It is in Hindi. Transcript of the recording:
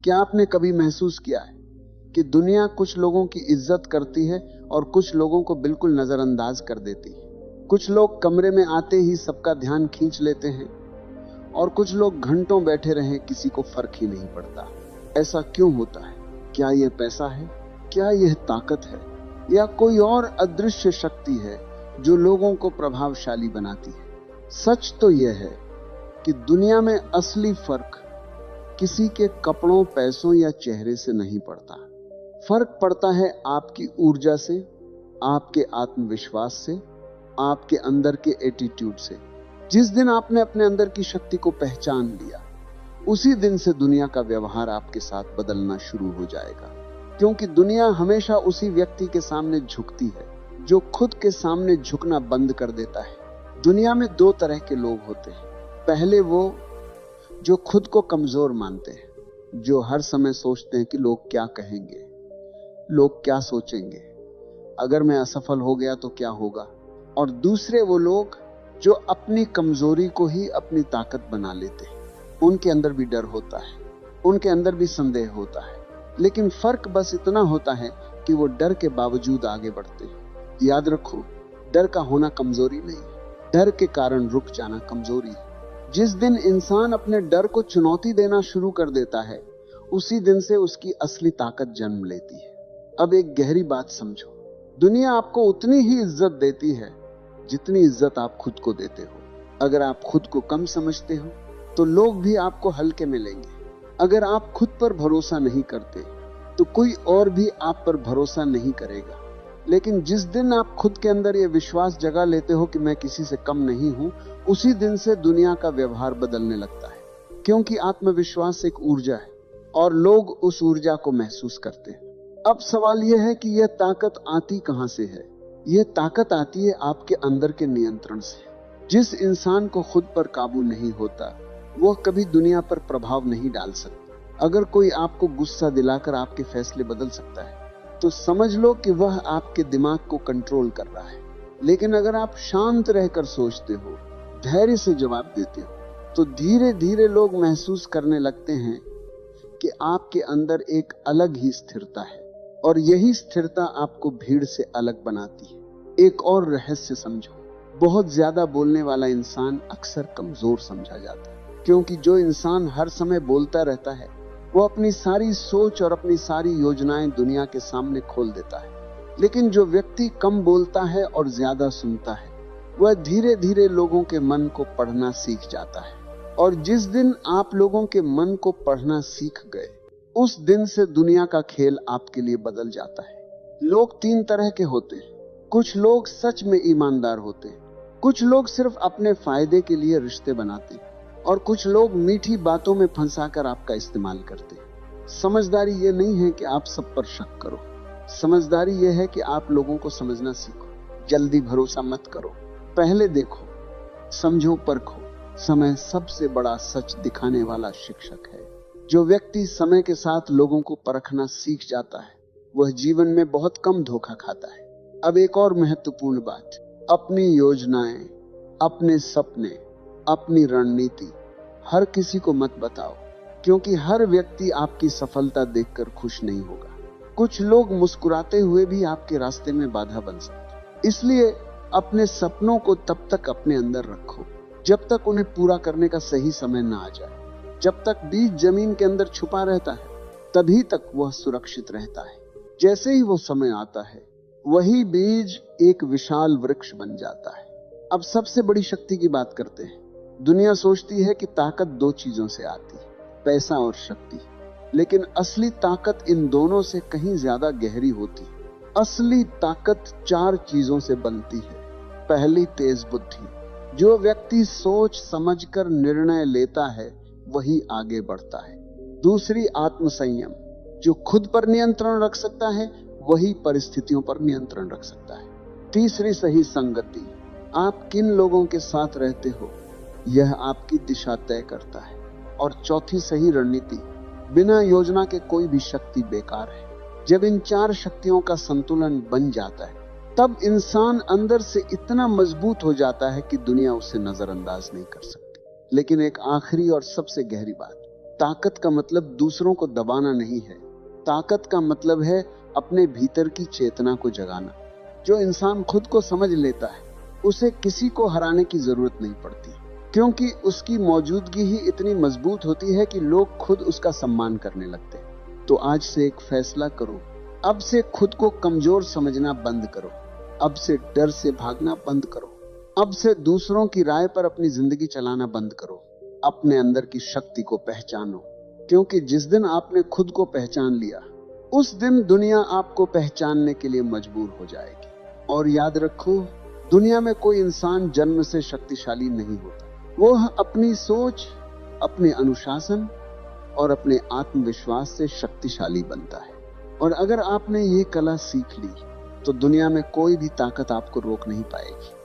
क्या आपने कभी महसूस किया है कि दुनिया कुछ लोगों की इज्जत करती है और कुछ लोगों को बिल्कुल नजरअंदाज कर देती है? कुछ लोग कमरे में आते ही सबका ध्यान खींच लेते हैं और कुछ लोग घंटों बैठे रहें, किसी को फर्क ही नहीं पड़ता। ऐसा क्यों होता है? क्या यह पैसा है? क्या यह ताकत है? या कोई और अदृश्य शक्ति है जो लोगों को प्रभावशाली बनाती है? सच तो यह है कि दुनिया में असली फर्क किसी के कपड़ों, पैसों या चेहरे से नहीं पड़ता। फर्क पड़ता है आपकी ऊर्जा से, आपके आत्मविश्वास से, आपके अंदर के एटीट्यूड से। जिस दिन आपने अपने अंदर की शक्ति को पहचान लिया, उसी दिन से दुनिया का व्यवहार आपके साथ बदलना शुरू हो जाएगा। क्योंकि दुनिया हमेशा उसी व्यक्ति के सामने झुकती है जो खुद के सामने झुकना बंद कर देता है। दुनिया में दो तरह के लोग होते हैं। पहले वो जो खुद को कमजोर मानते हैं, जो हर समय सोचते हैं कि लोग क्या कहेंगे, लोग क्या सोचेंगे, अगर मैं असफल हो गया तो क्या होगा। और दूसरे वो लोग जो अपनी कमजोरी को ही अपनी ताकत बना लेते हैं। उनके अंदर भी डर होता है, उनके अंदर भी संदेह होता है, लेकिन फर्क बस इतना होता है कि वो डर के बावजूद आगे बढ़ते हैं। याद रखो, डर का होना कमजोरी नहीं, डर के कारण रुक जाना कमजोरी है। जिस दिन इंसान अपने डर को चुनौती देना शुरू कर देता है, उसी दिन से उसकी असली ताकत जन्म लेती है। अब एक गहरी बात समझो, दुनिया आपको उतनी ही इज्जत देती है जितनी इज्जत आप खुद को देते हो। अगर आप खुद को कम समझते हो तो लोग भी आपको हल्के में लेंगे। अगर आप खुद पर भरोसा नहीं करते तो कोई और भी आप पर भरोसा नहीं करेगा। लेकिन जिस दिन आप खुद के अंदर ये विश्वास जगा लेते हो कि मैं किसी से कम नहीं हूं, उसी दिन से दुनिया का व्यवहार बदलने लगता है। क्योंकि आत्मविश्वास एक ऊर्जा है और लोग उस ऊर्जा को महसूस करते हैं। अब सवाल यह है कि यह ताकत आती कहां से है? यह ताकत आती है आपके अंदर के नियंत्रण से। जिस इंसान को खुद पर काबू नहीं होता, वह कभी दुनिया पर प्रभाव नहीं डाल सकता। अगर कोई आपको गुस्सा दिलाकर आपके फैसले बदल सकता है तो समझ लो कि वह आपके दिमाग को कंट्रोल कर रहा है। लेकिन अगर आप शांत रहकर सोचते हो, धैर्य से जवाब देते हो, तो धीरे धीरे लोग महसूस करने लगते हैं कि आपके अंदर एक अलग ही स्थिरता है। और यही स्थिरता आपको भीड़ से अलग बनाती है। एक और रहस्य समझो, बहुत ज्यादा बोलने वाला इंसान अक्सर कमजोर समझा जाता है। क्योंकि जो इंसान हर समय बोलता रहता है, वो अपनी सारी सोच और अपनी सारी योजनाएं दुनिया के सामने खोल देता है। लेकिन जो व्यक्ति कम बोलता है और ज्यादा सुनता है, वह धीरे धीरे लोगों के मन को पढ़ना सीख जाता है। और जिस दिन आप लोगों के मन को पढ़ना सीख गए, उस दिन से दुनिया का खेल आपके लिए बदल जाता है। लोग तीन तरह के होते हैं। कुछ लोग सच में ईमानदार होते हैं, कुछ लोग सिर्फ अपने फायदे के लिए रिश्ते बनाते हैं, और कुछ लोग मीठी बातों में फंसाकर आपका इस्तेमाल करते हैं। समझदारी ये नहीं है कि आप सब पर शक करो, समझदारी ये है कि आप लोगों को समझना सीखो। जल्दी भरोसा मत करो, पहले देखो, समझो, परखो। समय सबसे बड़ा सच दिखाने वाला शिक्षक है। जो व्यक्ति समय के साथ लोगों को परखना सीख जाता है, वह जीवन में बहुत कम धोखा खाता है। अब एक और महत्वपूर्ण बात, अपनी योजनाएं, अपने सपने, अपनी रणनीति हर किसी को मत बताओ, क्योंकि हर व्यक्ति आपकी सफलता देखकर खुश नहीं होगा। कुछ लोग मुस्कुराते हुए भी आपके रास्ते में बाधा बन सकते हैं। इसलिए अपने सपनों को तब तक अपने अंदर रखो जब तक उन्हें पूरा करने का सही समय न आ जाए। जब तक बीज जमीन के अंदर छुपा रहता है, तभी तक वह सुरक्षित रहता है। जैसे ही वो समय आता है, वही बीज एक विशाल वृक्ष बन जाता है। अब सबसे बड़ी शक्ति की बात करते हैं। दुनिया सोचती है कि ताकत दो चीजों से आती है, पैसा और शक्ति। लेकिन असली ताकत इन दोनों से कहीं ज्यादा गहरी होती है। असली ताकत चार चीजों से बनती है। पहली, तेज बुद्धि। जो व्यक्ति सोच समझकर निर्णय लेता है, वही आगे बढ़ता है। दूसरी, आत्मसंयम। जो खुद पर नियंत्रण रख सकता है, वही परिस्थितियों पर नियंत्रण रख सकता है। तीसरी, सही संगति। आप किन लोगों के साथ रहते हो, यह आपकी दिशा तय करता है। और चौथी, सही रणनीति। बिना योजना के कोई भी शक्ति बेकार है। जब इन चार शक्तियों का संतुलन बन जाता है, तब इंसान अंदर से इतना मजबूत हो जाता है कि दुनिया उसे नजरअंदाज नहीं कर सकती। लेकिन एक आखिरी और सबसे गहरी बात, ताकत का मतलब दूसरों को दबाना नहीं है। ताकत का मतलब है अपने भीतर की चेतना को जगाना। जो इंसान खुद को समझ लेता है उसे किसी को हराने की जरूरत नहीं पड़ती, क्योंकि उसकी मौजूदगी ही इतनी मजबूत होती है कि लोग खुद उसका सम्मान करने लगते हैं। तो आज से एक फैसला करो, अब से खुद को कमजोर समझना बंद करो, अब से डर से भागना बंद करो, अब से दूसरों की राय पर अपनी जिंदगी चलाना बंद करो। अपने अंदर की शक्ति को पहचानो, क्योंकि जिस दिन आपने खुद को पहचान लिया उस दिन दुनिया आपको पहचानने के लिए मजबूर हो जाएगी। और याद रखो, दुनिया में कोई इंसान जन्म से शक्तिशाली नहीं होता। वो अपनी सोच, अपने अनुशासन और अपने आत्मविश्वास से शक्तिशाली बनता है। और अगर आपने ये कला सीख ली तो दुनिया में कोई भी ताकत आपको रोक नहीं पाएगी।